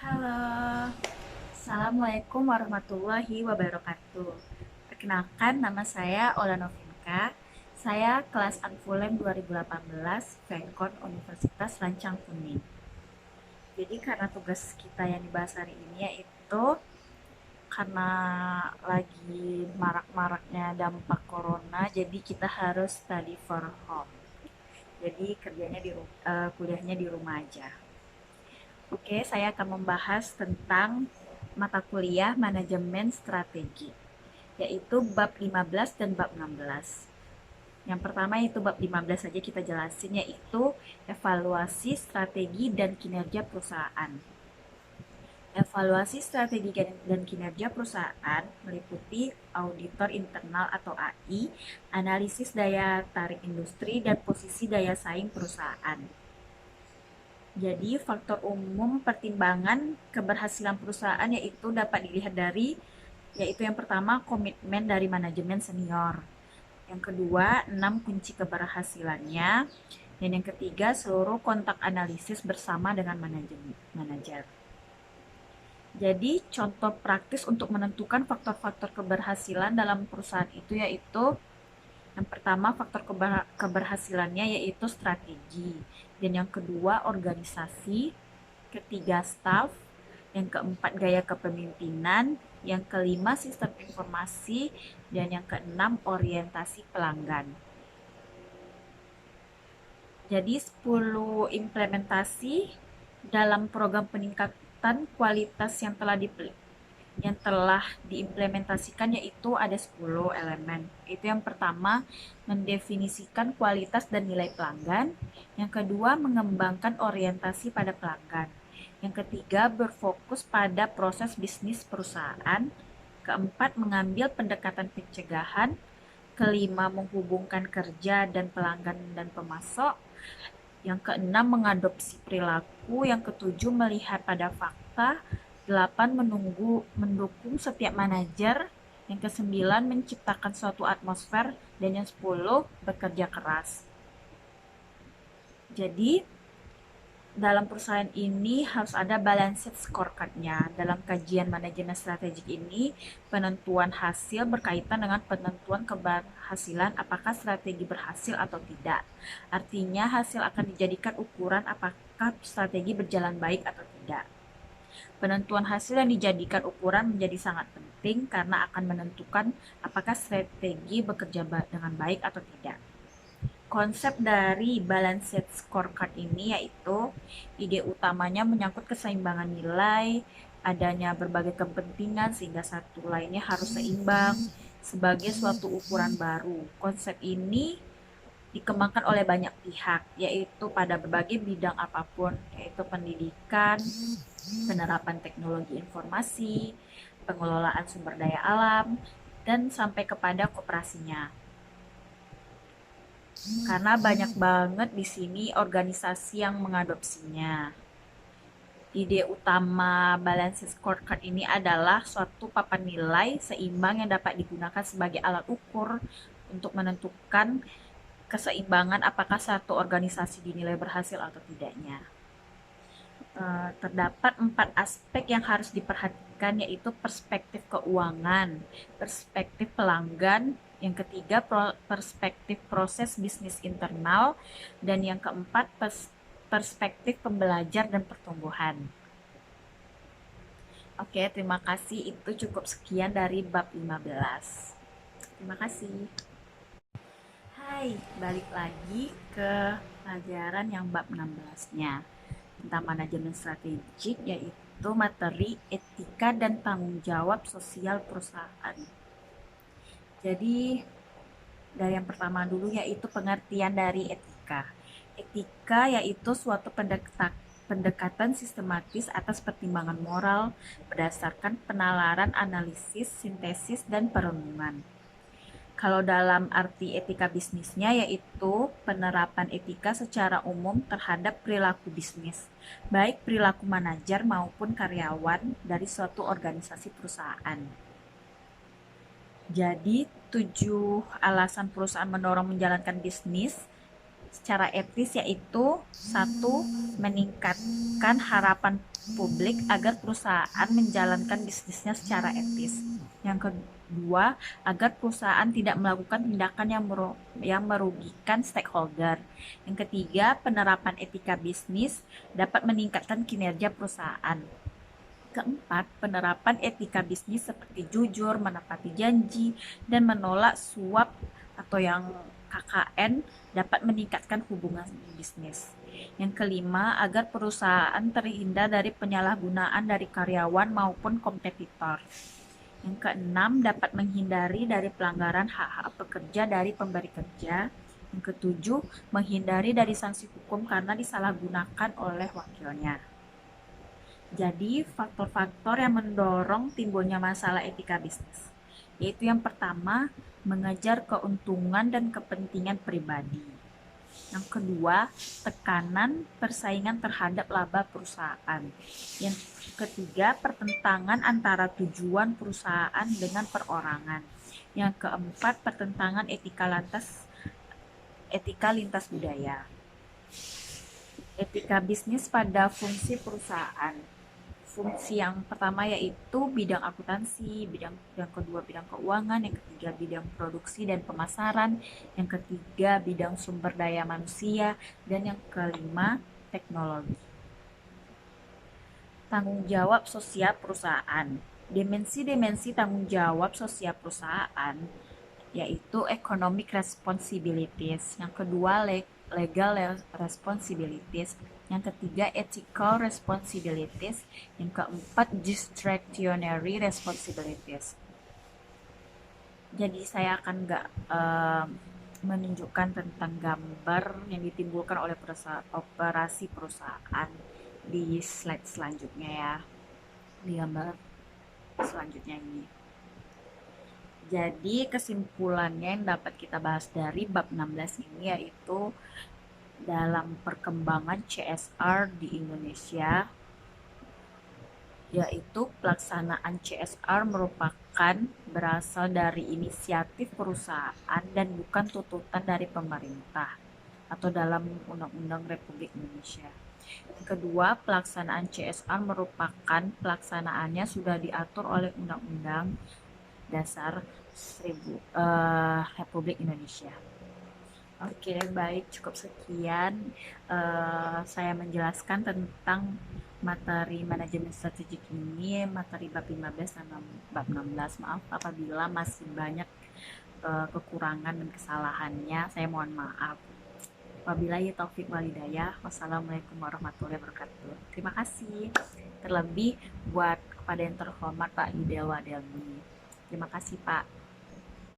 Halo, Assalamualaikum warahmatullahi wabarakatuh. Perkenalkan, nama saya Ola Novinka. Saya kelas Anfulem 2018, Vekon Universitas Rancang Kuning. Jadi karena tugas kita yang dibahas hari ini yaitu karena lagi marak-maraknya dampak corona, jadi kita harus study for home. Jadi kuliahnya di rumah aja. Oke, saya akan membahas tentang mata kuliah manajemen strategi, yaitu bab 15 dan bab 16. Yang pertama itu bab 15 saja kita jelasin, yaitu evaluasi strategi dan kinerja perusahaan. Evaluasi strategi dan kinerja perusahaan meliputi auditor internal atau AI, analisis daya tarik industri, dan posisi daya saing perusahaan. Jadi faktor umum pertimbangan keberhasilan perusahaan yaitu dapat dilihat dari yaitu yang pertama komitmen dari manajemen senior. Yang kedua, 6 kunci keberhasilannya. Dan yang ketiga, seluruh kontak analisis bersama dengan manajer. Jadi contoh praktis untuk menentukan faktor-faktor keberhasilan dalam perusahaan itu yaitu yang pertama faktor keberhasilannya yaitu strategi, dan yang kedua organisasi, ketiga staff, yang keempat gaya kepemimpinan, yang kelima sistem informasi, dan yang keenam orientasi pelanggan. Jadi 10 implementasi dalam program peningkatan kualitas yang telah diimplementasikan yaitu ada 10 elemen. Itu yang pertama, mendefinisikan kualitas dan nilai pelanggan. Yang kedua, mengembangkan orientasi pada pelanggan. Yang ketiga, berfokus pada proses bisnis perusahaan. Keempat, mengambil pendekatan pencegahan. Kelima, menghubungkan kerja dan pelanggan dan pemasok. Yang keenam, mengadopsi perilaku. Yang ketujuh, melihat pada fakta. 8. Mendukung setiap manajer. Yang kesembilan, menciptakan suatu atmosfer. Dan yang 10, bekerja keras. Jadi, dalam perusahaan ini harus ada balanced scorecard-nya. Dalam kajian manajemen strategik ini, penentuan hasil berkaitan dengan penentuan keberhasilan apakah strategi berhasil atau tidak. Artinya hasil akan dijadikan ukuran apakah strategi berjalan baik atau tidak. Penentuan hasil yang dijadikan ukuran menjadi sangat penting karena akan menentukan apakah strategi bekerja dengan baik atau tidak. Konsep dari balanced scorecard ini yaitu ide utamanya menyangkut keseimbangan nilai, adanya berbagai kepentingan sehingga satu lainnya harus seimbang sebagai suatu ukuran baru. Konsep ini dikembangkan oleh banyak pihak, yaitu pada berbagai bidang apapun, yaitu pendidikan, penerapan teknologi informasi, pengelolaan sumber daya alam, dan sampai kepada koperasinya. Karena banyak banget di sini organisasi yang mengadopsinya. Ide utama balance scorecard ini adalah suatu papan nilai seimbang yang dapat digunakan sebagai alat ukur untuk menentukan keseimbangan apakah satu organisasi dinilai berhasil atau tidaknya. Terdapat 4 aspek yang harus diperhatikan yaitu perspektif keuangan, perspektif pelanggan, yang ketiga perspektif proses bisnis internal, dan yang keempat perspektif pembelajar dan pertumbuhan. Oke, terima kasih. Itu cukup sekian dari bab 15. Terima kasih. Hai, balik lagi ke pelajaran yang bab 16-nya tentang manajemen strategik, yaitu materi etika dan tanggung jawab sosial perusahaan. Jadi dari yang pertama dulu yaitu pengertian dari etika. Etika yaitu suatu pendekatan sistematis atas pertimbangan moral berdasarkan penalaran, analisis, sintesis, dan perenungan. Kalau dalam arti etika bisnisnya yaitu penerapan etika secara umum terhadap perilaku bisnis, baik perilaku manajer maupun karyawan dari suatu organisasi perusahaan. Jadi 7 alasan perusahaan mendorong menjalankan bisnis secara etis, yaitu satu, meningkatkan harapan publik agar perusahaan menjalankan bisnisnya secara etis. Yang kedua, agar perusahaan tidak melakukan tindakan yang merugikan stakeholder. Yang ketiga, penerapan etika bisnis dapat meningkatkan kinerja perusahaan. Keempat, penerapan etika bisnis seperti jujur, menepati janji, dan menolak suap atau yang KKN dapat meningkatkan hubungan bisnis. Yang kelima, agar perusahaan terhindar dari penyalahgunaan dari karyawan maupun kompetitor. Yang keenam, dapat menghindari dari pelanggaran hak-hak pekerja dari pemberi kerja. Yang ketujuh, menghindari dari sanksi hukum karena disalahgunakan oleh wakilnya. Jadi, faktor-faktor yang mendorong timbulnya masalah etika bisnis, yaitu yang pertama, mengejar keuntungan dan kepentingan pribadi. Yang kedua, tekanan persaingan terhadap laba perusahaan. Yang ketiga, pertentangan antara tujuan perusahaan dengan perorangan. Yang keempat, pertentangan etika lintas budaya. Etika bisnis pada fungsi perusahaan. Fungsi yang pertama yaitu bidang akuntansi, yang kedua bidang keuangan, yang ketiga bidang produksi dan pemasaran, yang ketiga bidang sumber daya manusia, dan yang kelima teknologi. Tanggung jawab sosial perusahaan. Dimensi-dimensi tanggung jawab sosial perusahaan yaitu economic responsibilities, yang kedua legal responsibilities, yang ketiga ethical responsibilities, yang keempat discretionary responsibilities. Jadi saya akan menunjukkan tentang gambar yang ditimbulkan oleh operasi perusahaan di slide selanjutnya ya, di gambar selanjutnya ini. Jadi kesimpulannya yang dapat kita bahas dari bab 16 ini yaitu dalam perkembangan CSR di Indonesia, yaitu pelaksanaan CSR merupakan berasal dari inisiatif perusahaan dan bukan tuntutan dari pemerintah atau dalam Undang-Undang Republik Indonesia. Yang kedua, pelaksanaan CSR merupakan pelaksanaannya sudah diatur oleh Undang-Undang Dasar Republik Indonesia. Oke, baik, cukup sekian saya menjelaskan tentang materi manajemen strategik ini, materi bab 15 dan bab 16. Maaf apabila masih banyak kekurangan dan kesalahannya, saya mohon maaf. Wabillahi taufik walhidayah. Wassalamualaikum warahmatullahi wabarakatuh. Terima kasih. Terlebih buat kepada yang terhormat Pak Yudewa Delmi. Terima kasih Pak.